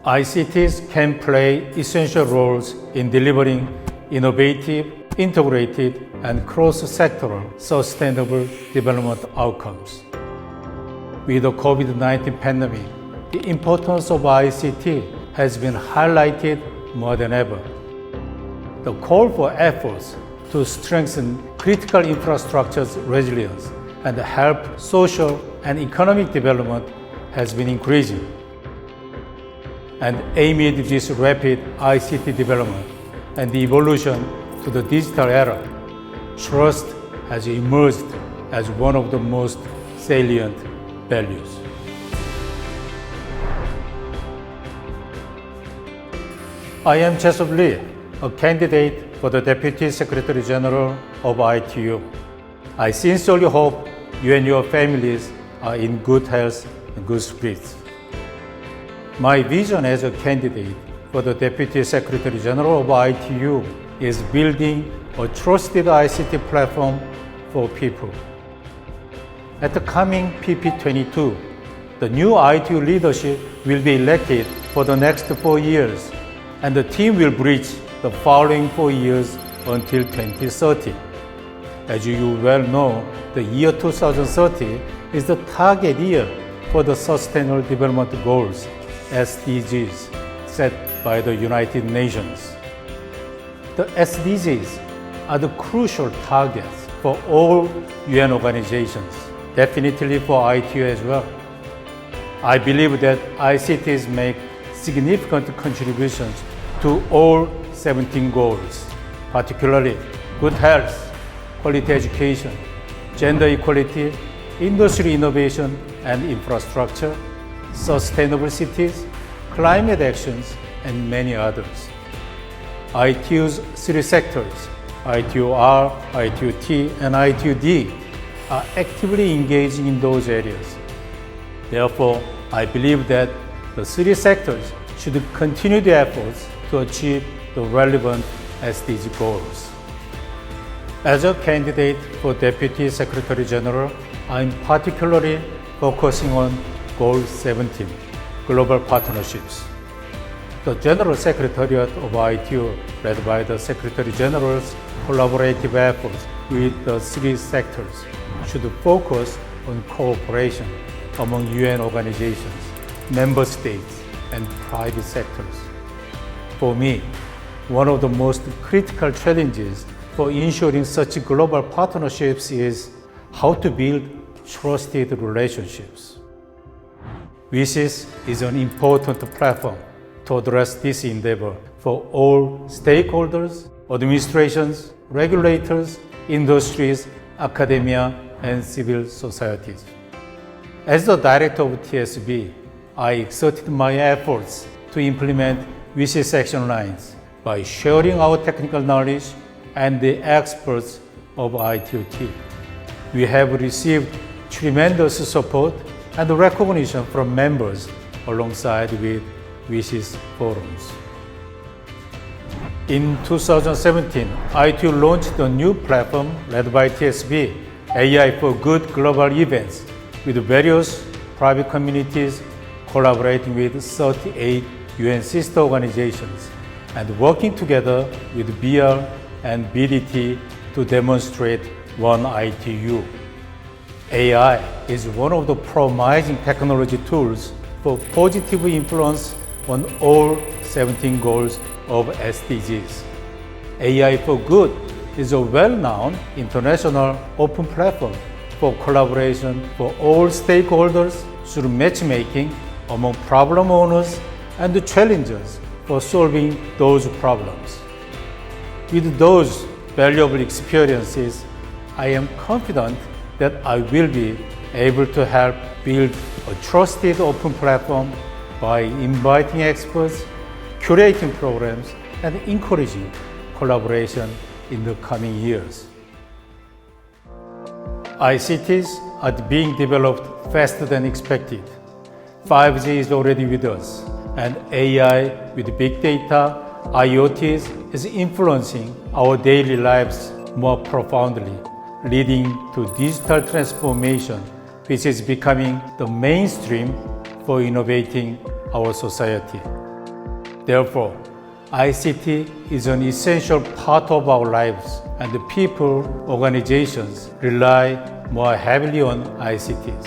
ICTs can play essential roles in delivering innovative, integrated, and cross-sectoral sustainable development outcomes. With the COVID-19 pandemic, the importance of ICT has been highlighted more than ever. The call for efforts to strengthen critical infrastructure's resilience and help social and economic development has been increasing. And amid this rapid ICT development and the evolution to the digital era, trust has emerged as one of the most salient values. I am Chesop Lee, a candidate for the Deputy Secretary General of ITU. I sincerely hope you and your families are in good health and good spirits. My vision as a candidate for the Deputy Secretary General of ITU is building a trusted ICT platform for people. At the coming PP22, the new ITU leadership will be elected for the next 4 years, and the team will bridge the following 4 years until 2030. As you well know, the year 2030 is the target year for the Sustainable Development Goals, SDGs, set by the United Nations. The SDGs are the crucial targets for all UN organizations, definitely for ITU as well. I believe that ICTs make significant contributions to all 17 goals, particularly good health, quality education, gender equality, industry innovation and infrastructure, sustainable cities, climate actions, and many others. ITU's 3 sectors, ITU-R, ITU-T, and ITU-D, are actively engaging in those areas. Therefore, I believe that the 3 sectors should continue their efforts to achieve the relevant SDG goals. As a candidate for Deputy Secretary General, I am particularly focusing on Goal 17, Global Partnerships. The General Secretariat of ITU, led by the Secretary General's collaborative efforts with the 3 sectors, should focus on cooperation among UN organizations, member states, and private sectors. For me, one of the most critical challenges for ensuring such global partnerships is how to build trusted relationships. WSIS is an important platform to address this endeavor for all stakeholders, administrations, regulators, industries, academia, and civil societies. As the director of TSB, I exerted my efforts to implement WSIS action lines by sharing our technical knowledge and the experts of ITU-T. We have received tremendous support and recognition from members alongside with WSIS forums. In 2017, ITU launched a new platform led by TSB, AI for Good global events, with various private communities collaborating with 38 UN sister organizations and working together with BR and BDT to demonstrate One ITU. AI is one of the promising technology tools for positive influence on all 17 goals of SDGs. AI for Good is a well-known international open platform for collaboration for all stakeholders through matchmaking among problem owners and the challengers for solving those problems. With those valuable experiences, I am confident that I will be able to help build a trusted open platform by inviting experts, curating programs, and encouraging collaboration in the coming years. ICTs are being developed faster than expected. 5G is already with us, and AI with big data, IoTs is influencing our daily lives more profoundly, leading to digital transformation, which is becoming the mainstream for innovating our society. Therefore, ICT is an essential part of our lives, and the people, organizations rely more heavily on ICTs.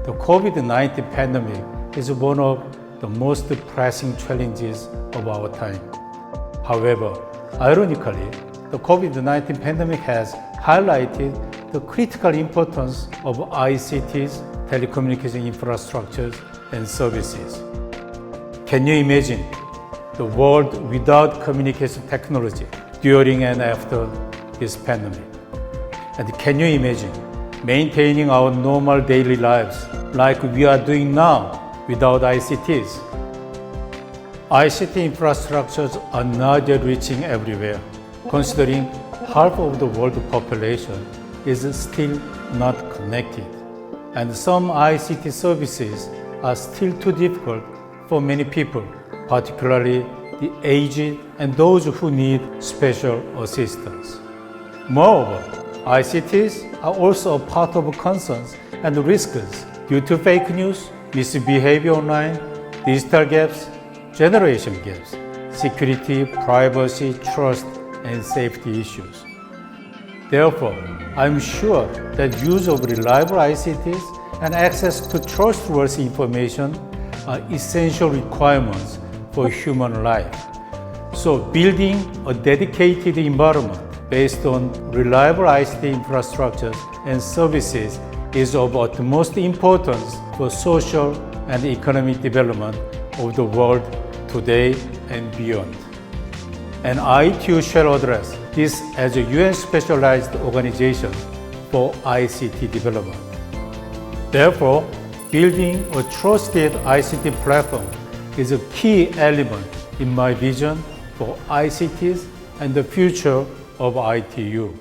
The COVID-19 pandemic is one of the most pressing challenges of our time. However, ironically, the COVID-19 pandemic has highlighted the critical importance of ICTs, telecommunication infrastructures, and services. Can you imagine the world without communication technology during and after this pandemic? And can you imagine maintaining our normal daily lives like we are doing now without ICTs? ICT infrastructures are not yet reaching everywhere, considering half of the world population is still not connected, and some ICT services are still too difficult for many people, particularly the aged and those who need special assistance. Moreover, ICTs are also a part of concerns and risks due to fake news, misbehavior online, digital gaps, generation gaps, security, privacy, trust, and safety issues. Therefore, I'm sure that use of reliable ICTs and access to trustworthy information are essential requirements for human life. So building a dedicated environment based on reliable ICT infrastructures and services is of utmost importance for social and economic development of the world today and beyond. And ITU shall address this as a UN specialized organization for ICT development. Therefore, building a trusted ICT platform is a key element in my vision for ICTs and the future of ITU.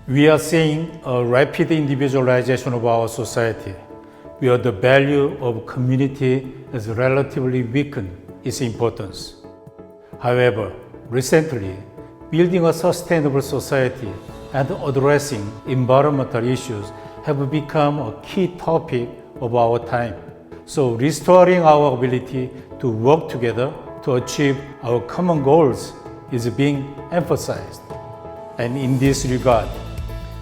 We are seeing a rapid individualization of our society, where the value of community has relatively weakened its importance. However, recently, building a sustainable society and addressing environmental issues have become a key topic of our time. So restoring our ability to work together to achieve our common goals is being emphasized. And in this regard,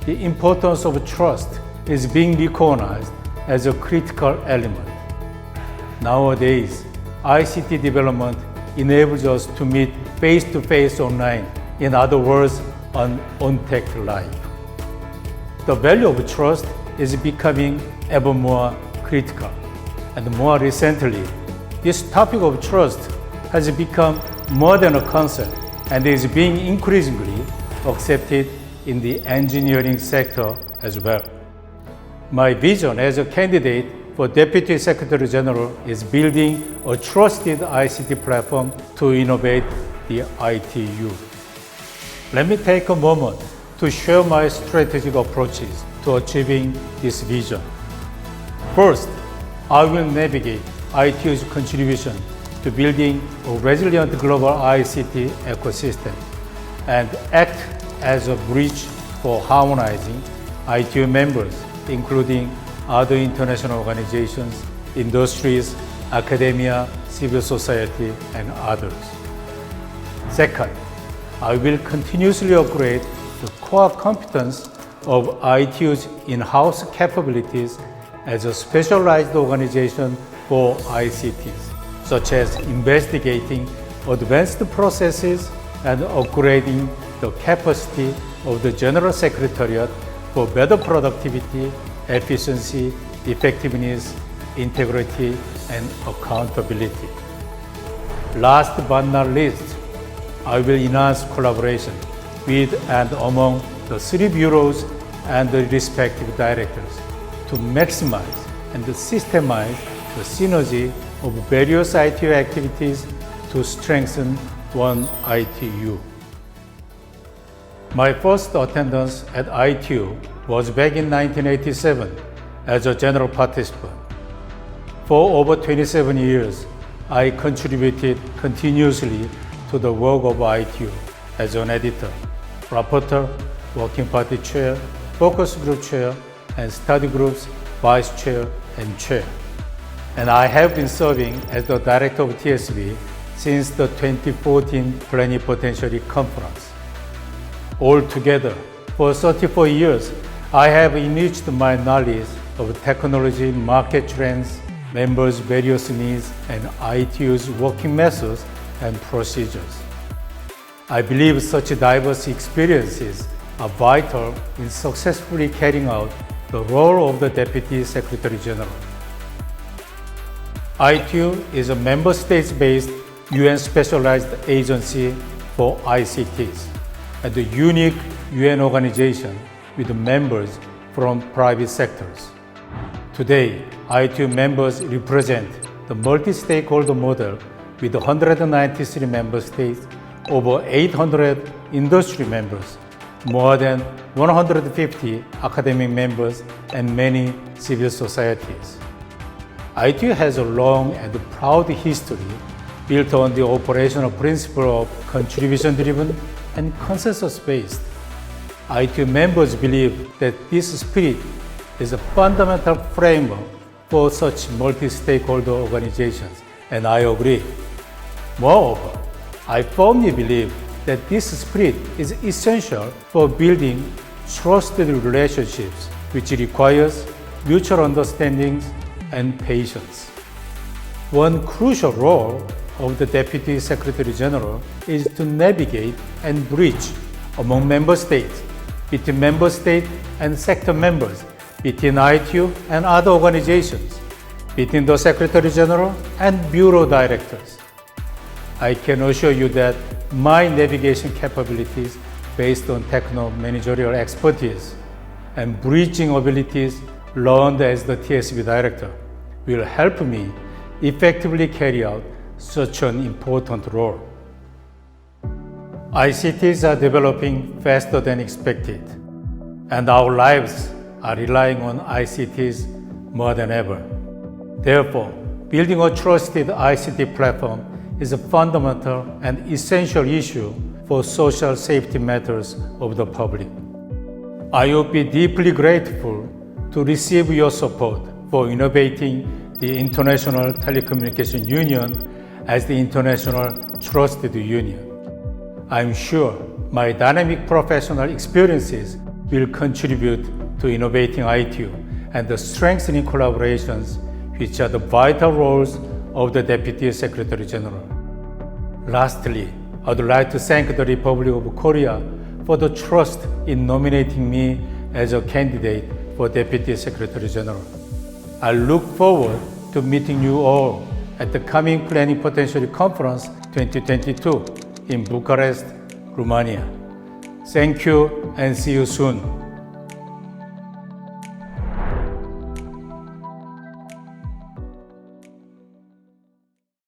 the importance of trust is being recognized as a critical element. Nowadays, ICT development enables us to meet face-to-face online, in other words, an on-tech life. The value of trust is becoming ever more critical. And more recently, this topic of trust has become more than a concept and is being increasingly accepted in the engineering sector as well. My vision as a candidate for Deputy Secretary General is building a trusted ICT platform to innovate the ITU. Let me take a moment to share my strategic approaches to achieving this vision. First, I will navigate ITU's contribution to building a resilient global ICT ecosystem and act as a bridge for harmonizing ITU members, including other international organizations, industries, academia, civil society, and others. Second, I will continuously upgrade the core competence of ITU's in-house capabilities as a specialized organization for ICTs, such as investigating advanced processes and upgrading the capacity of the General Secretariat for better productivity, efficiency, effectiveness, integrity, and accountability. Last but not least, I will enhance collaboration with and among the three bureaus and the respective directors to maximize and systemize the synergy of various ITU activities to strengthen one ITU. My first attendance at ITU was back in 1987 as a general participant. For over 27 years, I contributed continuously to the work of ITU as an editor, rapporteur, working party chair, focus group chair, and study groups vice chair and chair. and I have been serving as the director of TSB since the 2014 Plenipotentiary Conference. Altogether, for 34 years, I have enriched my knowledge of technology, market trends, members' various needs, and ITU's working methods and procedures. I believe such diverse experiences are vital in successfully carrying out the role of the Deputy Secretary General. ITU is a member states-based UN specialized agency for ICTs and a unique UN organization with members from private sectors. Today, ITU members represent the multi-stakeholder model with 193 member states, over 800 industry members, more than 150 academic members, and many civil societies. ITU has a long and proud history built on the operational principle of contribution-driven and consensus-based. ITU members believe that this spirit is a fundamental framework for such multi-stakeholder organizations, and I agree. Moreover, I firmly believe that this spirit is essential for building trusted relationships, which requires mutual understandings and patience. One crucial role of the Deputy Secretary General is to navigate and bridge among member states, between member state and sector members, between ITU and other organizations, between the Secretary General and Bureau Directors. I can assure you that my navigation capabilities based on techno-managerial expertise and bridging abilities learned as the TSB Director will help me effectively carry out such an important role. ICTs are developing faster than expected, and our lives are relying on ICTs more than ever. Therefore, building a trusted ICT platform is a fundamental and essential issue for social safety matters of the public. I would be deeply grateful to receive your support for innovating the International Telecommunication Union as the International Trusted Union. I'm sure my dynamic professional experiences will contribute to innovating ITU and the strengthening collaborations which are the vital roles of the Deputy Secretary General. Lastly, I would like to thank the Republic of Korea for the trust in nominating me as a candidate for Deputy Secretary General. I look forward to meeting you all at the coming Plenipotentiary Conference 2022 in Bucharest, Romania. Thank you and see you soon.